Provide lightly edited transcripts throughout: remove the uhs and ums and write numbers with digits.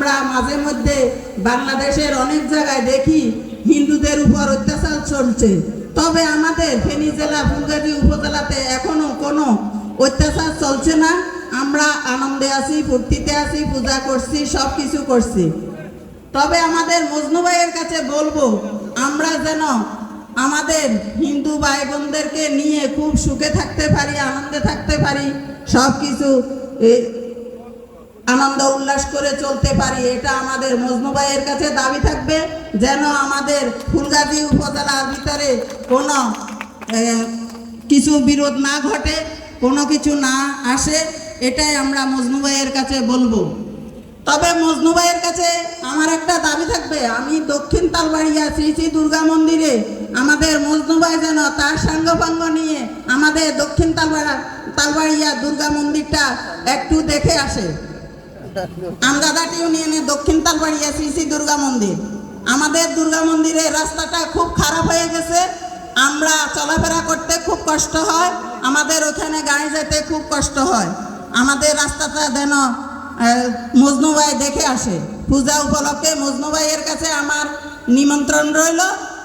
আমরা মাঝে মধ্যে বাংলাদেশের অনেক জায়গায় দেখি হিন্দুদের উপর অত্যাচার চলছে, তবে আমাদের ফেনী জেলা ফুলগাজী উপজেলাতে এখনো কোনো অত্যাচার চলছে না। আমরা আনন্দে আছি, ফুর্তিতে আছি, পূজা করছি, সব কিছু করছি। তবে আমাদের মজনু ভাইয়ের কাছে বলবো, আমরা যেন আমাদের হিন্দু ভাই বোনদেরকে নিয়ে খুব সুখে থাকতে পারি, আনন্দে থাকতে পারি, সব কিছু আনন্দ উল্লাস করে চলতে পারি। এটা আমাদের মজনু ভাইয়ের কাছে দাবি থাকবে, যেন আমাদের ফুলগাজী উপজেলার ভিতরে কোনো কিছু বিরোধ না ঘটে, কোনো কিছু না আসে, এটাই আমরা মজনু ভাইয়ের কাছে বলবো। তবে মজনু ভাইয়ের কাছে আমার একটা দাবি থাকবে, আমি দক্ষিণ তালবাড়িয়া শ্রী শ্রী দুর্গা মন্দিরে আমাদের মজনু ভাই যেন তার সাঙ্গপাঙ্গ নিয়ে আমাদের দক্ষিণ তালবাড়িয়া দুর্গা মন্দিরটা একটু দেখে আসে। আমদাদাট ইউনিয়নে দক্ষিণ তালবাড়িয়া শ্রী শ্রী দুর্গা মন্দির, আমাদের দুর্গা মন্দিরের রাস্তাটা খুব খারাপ হয়ে গেছে, আমরা চলাফেরা করতে খুব কষ্ট হয়, আমাদের ওখানে গাড়ি যেতে খুব কষ্ট হয়। আমাদের রাস্তাটা যেন মজনু ভাই দেখে আসে। পূজা উপলক্ষে মজনু ভাইয়ের কাছে আমার নিমন্ত্রণ রইল,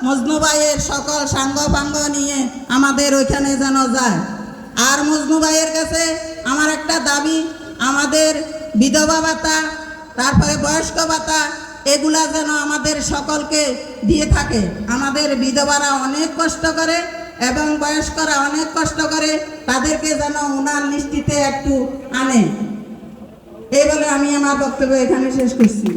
মজনু ভাইয়ের সকল সাঙ্গপাঙ্গ নিয়ে আমাদের ওইখানে যেন যায়। আর মজনু ভাইয়ের কাছে আমার একটা দাবি, আমাদের বিধবা ভাতা, তারপরে বয়স্ক ভাতা, এগুলা যেন আমাদের সকলকে দিয়ে থাকে। আমাদের বিধবারা অনেক কষ্ট করে এবং বয়স্করা অনেক কষ্ট করে, তাদেরকে যেন উনার নিশ্চিতে একটু আনে। এই বলে আমি আমার বক্তব্য এখানে শেষ করছি।